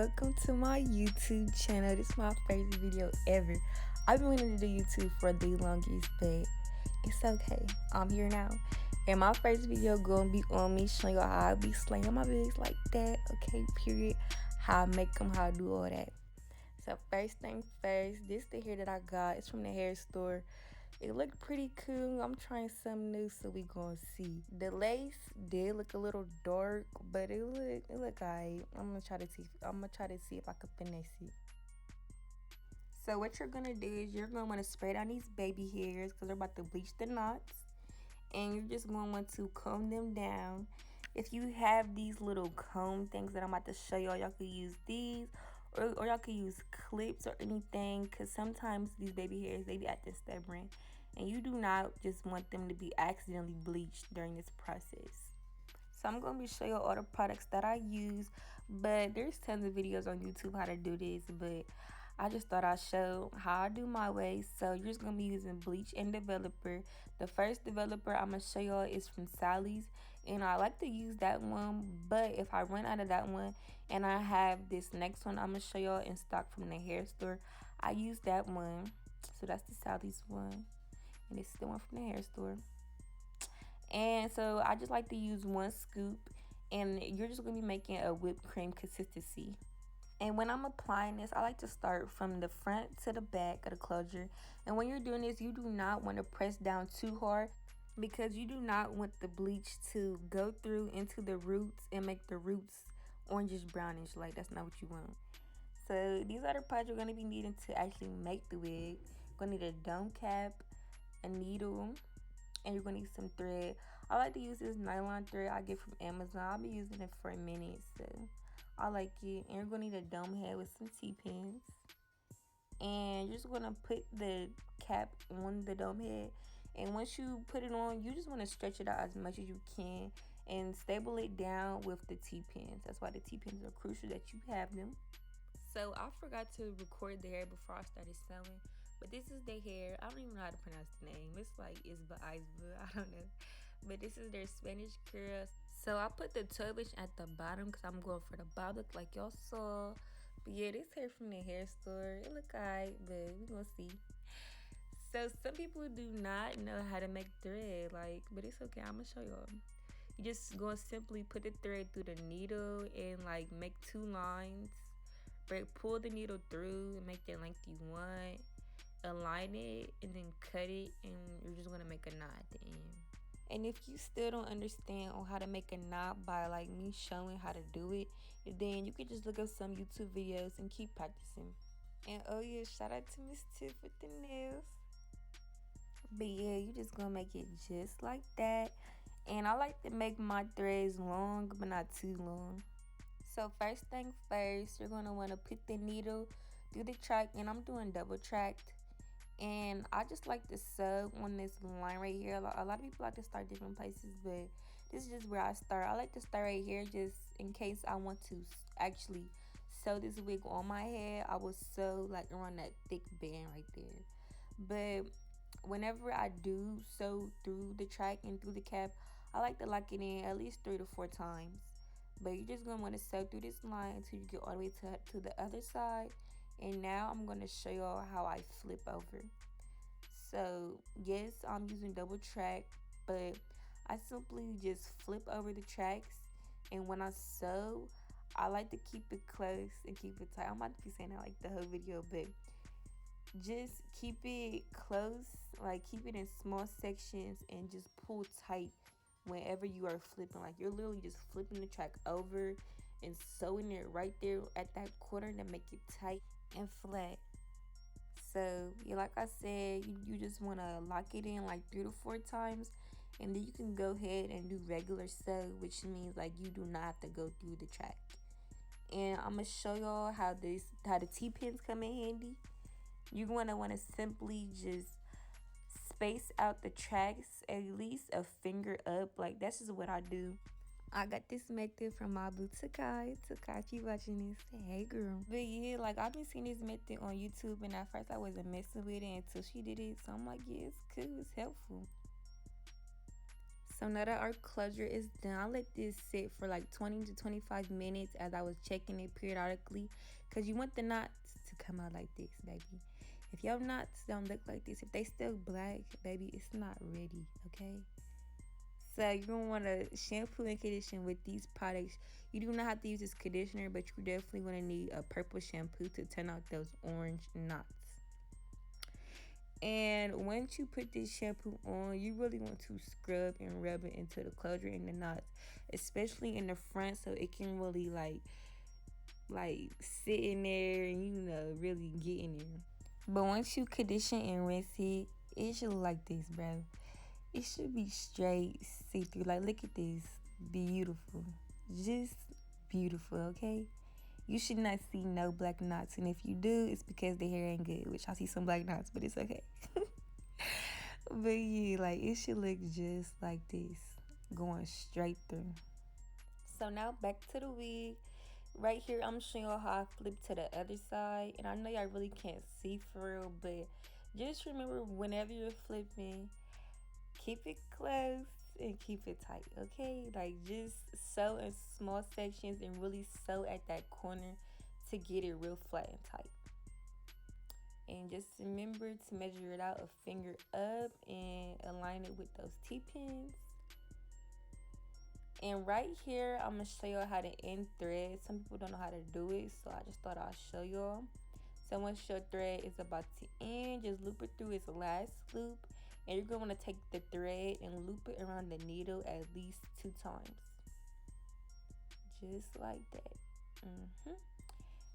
welcome to my YouTube channel. This is my first video ever. I've been wanting to do YouTube for the longest, but it's okay. I'm here now. And my first video gonna be on me showing y'all how I be slaying my wigs like that. Okay, period. How I make them, how I do all that. So first thing first, this the hair that I got. It's from the hair store. It looked pretty cool. I'm trying something new, so we gonna see. The lace did look a little dark, but it look alright. I'm gonna try to see if I can finesse it. So what you're gonna do is you're gonna want to spray down these baby hairs because they're about to bleach the knots, and you're just gonna want to comb them down. If you have these little comb things that I'm about to show y'all, y'all could use these. Or y'all could use clips or anything, because sometimes these baby hairs, they be acting stubborn, and you do not just want them to be accidentally bleached during this process. So I'm going to be showing you all the products that I use, but there's tons of videos on YouTube how to do this, but I just thought I'd show how I do my way. So you're just going to be using bleach and developer. The first developer I'm going to show y'all is from Sally's, and I like to use that one, but if I run out of that one and I have this next one I'm going to show y'all in stock from the hair store, I use that one. So that's the Sally's one, and this is the one from the hair store. And so I just like to use one scoop, and you're just going to be making a whipped cream consistency. And when I'm applying this, I like to start from the front to the back of the closure. And when you're doing this, you do not want to press down too hard, because you do not want the bleach to go through into the roots and make the roots orangish brownish. Like, that's not what you want. So these are the parts you're going to be needing to actually make the wig. You're going to need a dome cap, a needle, and you're going to need some thread. I like to use this nylon thread I get from Amazon. I'll be using it for a minute, so I like it. And you're going to need a dome head with some T-pins. And you're just going to put the cap on the dome head. And once you put it on, you just want to stretch it out as much as you can and stable it down with the T-pins. That's why the T-pins are crucial that you have them. So I forgot to record the hair before I started sewing, but this is the hair. I don't even know how to pronounce the name. It's like Ibiza, I don't know. But this is their Spanish curls. So I put the 12-inch at the bottom because I'm going for the bob look like y'all saw. But yeah, this hair from the hair store, it look alright, but we gonna see. So some people do not know how to make thread, but it's okay, I'm gonna show y'all. You just gonna simply put the thread through the needle and make 2 lines. Pull the needle through and make the length you want. Align it and then cut it, and you're just gonna make a knot at the end. And if you still don't understand on how to make a knot by me showing how to do it, then you could just look up some YouTube videos and keep practicing. And oh yeah, shout out to Miss Tiff with the nails. But yeah, you just gonna make it just like that. And I like to make my threads long but not too long. So first thing first, you're going to want to put the needle through the track, and I'm doing double tracked. And I just like to sew on this line right here. A lot of people like to start different places, but this is just where I start. I like to start right here just in case I want to actually sew this wig on my head. I will sew around that thick band right there. But whenever I do sew through the track and through the cap, I like to lock it in at least 3 to 4 times. But you're just going to want to sew through this line until you get all the way to the other side. And now I'm going to show y'all how I flip over. So yes, I'm using double track, but I simply just flip over the tracks. And when I sew, I like to keep it close and keep it tight. I'm about to be saying that the whole video, but just keep it close, keep it in small sections and just pull tight whenever you are flipping. You're literally just flipping the track over and sewing it right there at that corner to make it tight and flat. So yeah, like I said, you just want to lock it in 3 to 4 times, and then you can go ahead and do regular sew, which means you do not have to go through the track. And I'm gonna show y'all how the T-pins come in handy. You're gonna want to simply just space out the tracks at least a finger up. That's just what I do. I got this method from my Bw2 Takai, if you watching this, hey girl. But yeah, I've been seeing this method on YouTube, and at first I wasn't messing with it until she did it. So I'm like, yeah, it's cool, it's helpful. So now that our closure is done, I let this sit for like 20 to 25 minutes as I was checking it periodically, because you want the knots to come out like this, baby. If your knots don't look like this, if they still black, baby, it's not ready, okay? So you're gonna want to shampoo and condition with these products. You do not have to use this conditioner, but you're definitely gonna need a purple shampoo to turn out those orange knots. And once you put this shampoo on, you really want to scrub and rub it into the closure and the knots, especially in the front, so it can really like sit in there and really get in there. But once you condition and rinse it, it should look like this, bro. It should be straight see-through. Like, look at this. Beautiful. Just beautiful, okay? You should not see no black knots. And if you do, it's because the hair ain't good. Which I see some black knots, but it's okay. But yeah, like, it should look just like this. Going straight through. So now back to the wig. Right here, I'm showing you how I flip to the other side. And I know y'all really can't see for real, but just remember, whenever you're flipping, keep it close and keep it tight, okay? Like, just sew in small sections and really sew at that corner to get it real flat and tight. And just remember to measure it out a finger up and align it with those T-pins. And right here, I'm gonna show you how to end thread. Some people don't know how to do it, so I just thought I'll show y'all. So once your thread is about to end, just loop it through its last loop, and you're going to take the thread and loop it around the needle at least 2 times, just like that.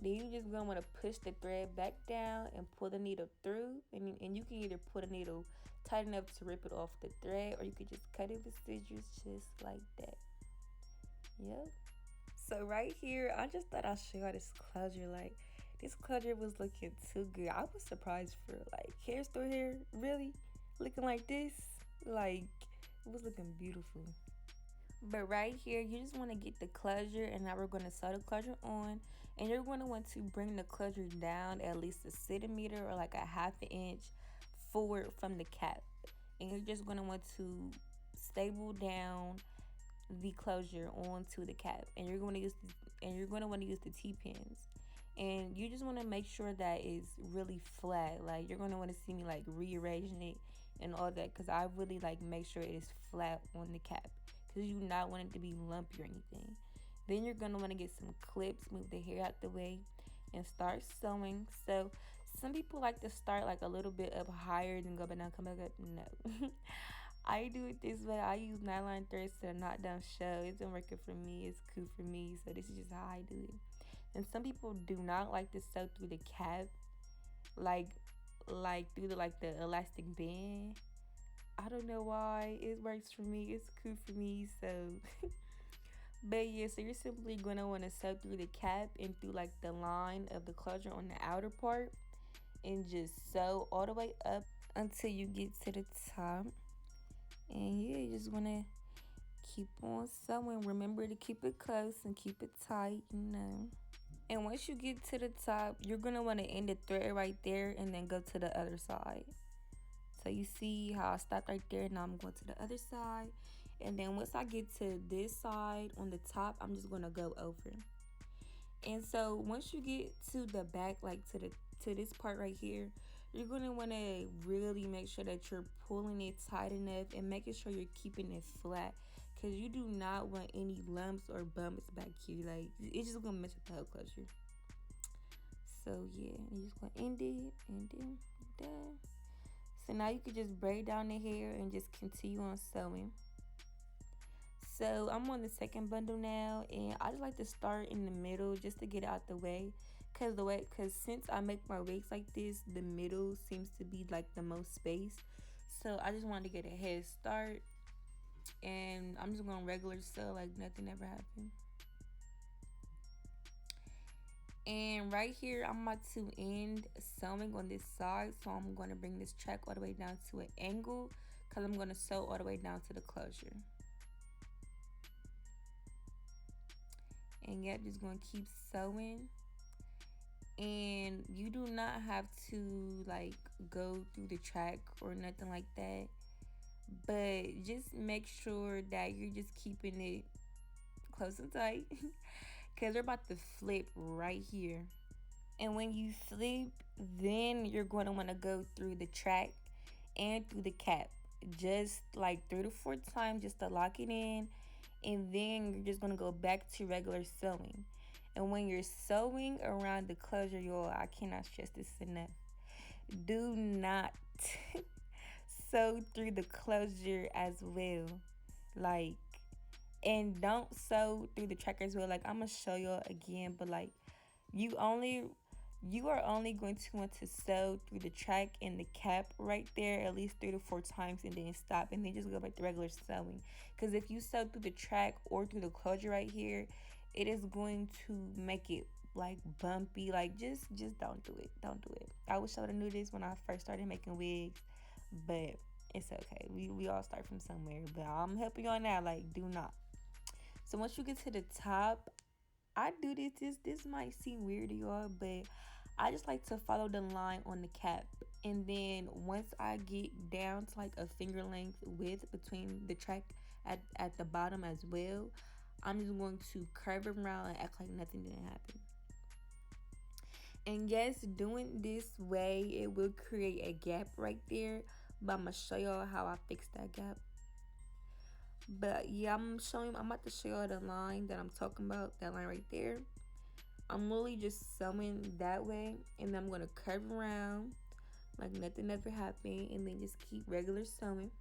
Then you just going to want to push the thread back down and pull the needle through, and you can either put a needle tight enough to rip it off the thread, or you could just cut it with scissors just like that. Yep. So right here, I just thought I'd show y'all this closure. Like, this closure was looking too good. I was surprised for like hair store hair, really looking like this. Like, it was looking beautiful. But right here, you just want to get the closure, and now we're going to sew the closure on, and you're going to want to bring the closure down at least a centimeter or like a half an inch forward from the cap, and you're just going to want to stable down the closure onto the cap, and you're going to want to use the T-pins, and you just want to make sure that it's really flat. Like, you're going to want to see me like rearranging it and all that, because I really like make sure it is flat on the cap, because you do not want it to be lumpy or anything. Then you're going to want to get some clips, move the hair out the way, and start sewing. So some people like to start like a little bit up higher, then go back down, come back up. No. I do it this way. I use nylon threads to not down show. It's been working for me. It's cool for me. So this is just how I do it. And some people do not like to sew through the cap, like through the elastic band. I don't know why. It works for me. It's cool for me. So but yeah, so you're simply gonna want to sew through the cap and through like the line of the closure on the outer part, and just sew all the way up until you get to the top. And yeah, you just want to keep on sewing. Remember to keep it close and keep it tight, And once you get to the top, you're going to want to end the thread right there and then go to the other side. So you see how I stopped right there. Now I'm going to the other side. And then once I get to this side on the top, I'm just going to go over. And so once you get to the back, like to this part right here, you're going to want to really make sure that you're pulling it tight enough and making sure you're keeping it flat, because you do not want any lumps or bumps back here. Like, it's just going to mess with the whole closure. So yeah, you're just going to end it, and then done. So now you could just braid down the hair and just continue on sewing. So I'm on the second bundle now, and I just like to start in the middle just to get it out the way, because since I make my wigs like this, the middle seems to be like the most space. So I just wanted to get a head start, and I'm just going regular sew like nothing ever happened. And right here, I'm about to end sewing on this side, so I'm going to bring this track all the way down to an angle, because I'm going to sew all the way down to the closure. And yep, just going to keep sewing. And you do not have to like go through the track or nothing like that, but just make sure that you're just keeping it close and tight because we're about to flip right here. And when you flip, then you're going to want to go through the track and through the cap, just like 3 to 4 times, just to lock it in. And then you're just going to go back to regular sewing. And when you're sewing around the closure, y'all, I cannot stress this enough, do not sew through the closure as well. Like, and don't sew through the track as well. Like, I'm gonna show y'all again, but like, you are only going to want to sew through the track and the cap right there at least 3 to 4 times, and then stop, and then just go back to regular sewing. Because if you sew through the track or through the closure right here, it is going to make it like bumpy. Like, just don't do it. Don't do it. I wish I would have knew this when I first started making wigs, but it's okay. We all start from somewhere, but I'm helping y'all now. Like, do not. So once you get to the top, I do this might seem weird to y'all, but I just like to follow the line on the cap. And then once I get down to like a finger length width between the track at the bottom as well, I'm just going to curve it around and act like nothing didn't happen. And yes, doing this way, it will create a gap right there, but I'm gonna show y'all how I fix that gap. But yeah, I'm about to show y'all the line that I'm talking about, that line right there. I'm really just sewing that way, and then I'm gonna curve around like nothing ever happened, and then just keep regular sewing.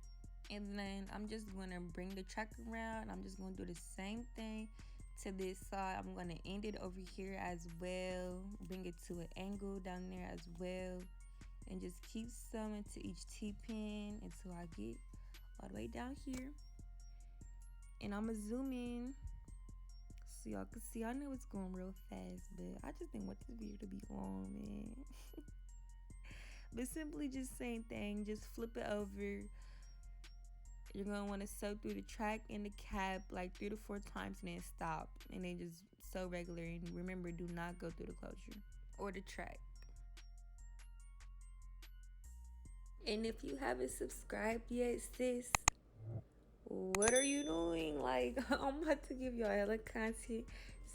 And then I'm just gonna bring the track around. I'm just gonna do the same thing to this side. I'm gonna end it over here as well, bring it to an angle down there as well, and just keep sewing to each T-pin until I get all the way down here. And I'm gonna zoom in so y'all can see. I know it's going real fast, but I just didn't want this video to be long, man. But simply just same thing, just flip it over. You're gonna want to sew through the track and the cap like 3 to 4 times, and then stop, and then just sew regular. And remember, do not go through the closure or the track. And if you haven't subscribed yet, sis, what are you doing? Like, I'm about to give y'all hella content,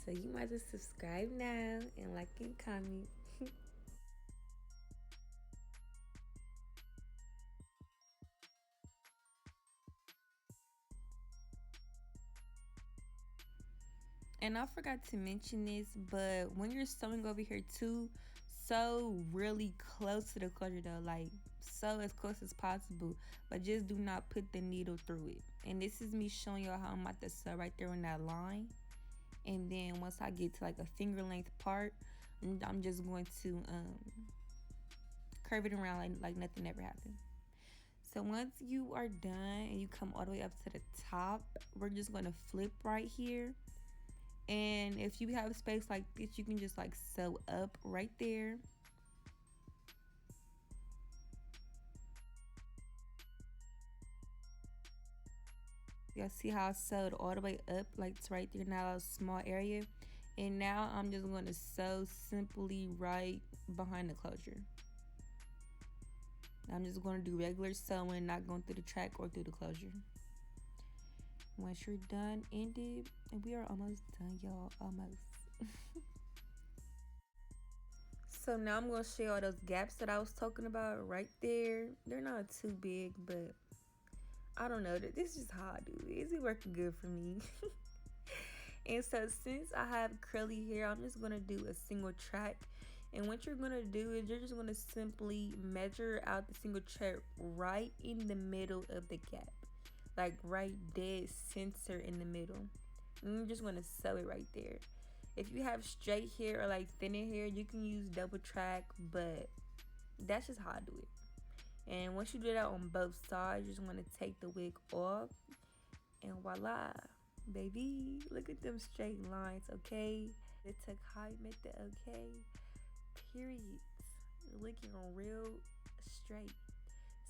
so you might just subscribe now and like and comment. And I forgot to mention this, but when you're sewing over here too, sew really close to the closure though. Like, sew as close as possible, but just do not put the needle through it. And this is me showing y'all how I'm about to sew right there on that line. And then once I get to like a finger length part, I'm just going to curve it around like nothing ever happened. So once you are done and you come all the way up to the top, we're just going to flip right here. And if you have space like this, you can just like sew up right there. Y'all see how I sewed all the way up, like it's right there now, a small area. And now I'm just going to sew simply right behind the closure. I'm just going to do regular sewing, not going through the track or through the closure. Once you're done, end it. And we are almost done, y'all. Almost. So now I'm going to show y'all those gaps that I was talking about right there. They're not too big, but I don't know. This is just how I do it. It's working good for me. And so since I have curly hair, I'm just going to do a single track. And what you're going to do is you're just going to simply measure out the single track right in the middle of the gap. Like right dead center in the middle. And you're just going to sew it right there. If you have straight hair or like thinner hair, you can use double track, but that's just how I do it. And once you do that on both sides, you just want to take the wig off, and voila, baby. Look at them straight lines, okay? It took high method, okay? Period. Looking real straight.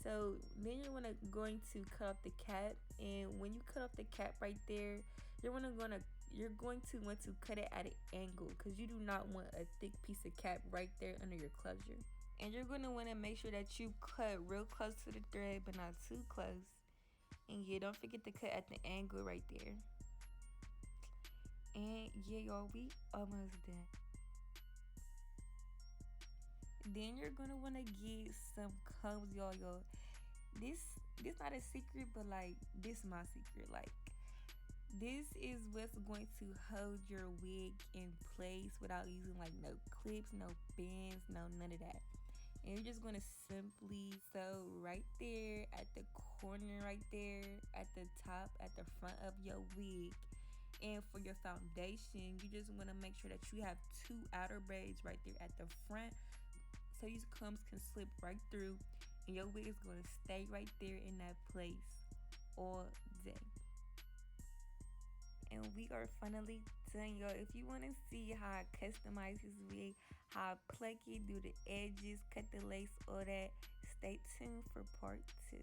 So then going to cut off the cap, and when you cut off the cap right there, you're going to want to cut it at an angle, because you do not want a thick piece of cap right there under your closure. And you're going to want to make sure that you cut real close to the thread, but not too close. And yeah, don't forget to cut at the angle right there. And yeah, y'all, we almost done. Then you're gonna wanna get some combs, y'all. This not a secret, but like this my secret. Like this is what's going to hold your wig in place without using like no clips, no bands, no none of that. And you're just going to simply sew right there at the corner, right there at the top, at the front of your wig. And for your foundation, you just want to make sure that you have 2 outer braids right there at the front, so these combs can slip right through and your wig is going to stay right there in that place all day. And we are finally done, y'all. If you want to see how I customize his wig, how I pluck it, do the edges, cut the lace, all that, stay tuned for part 2.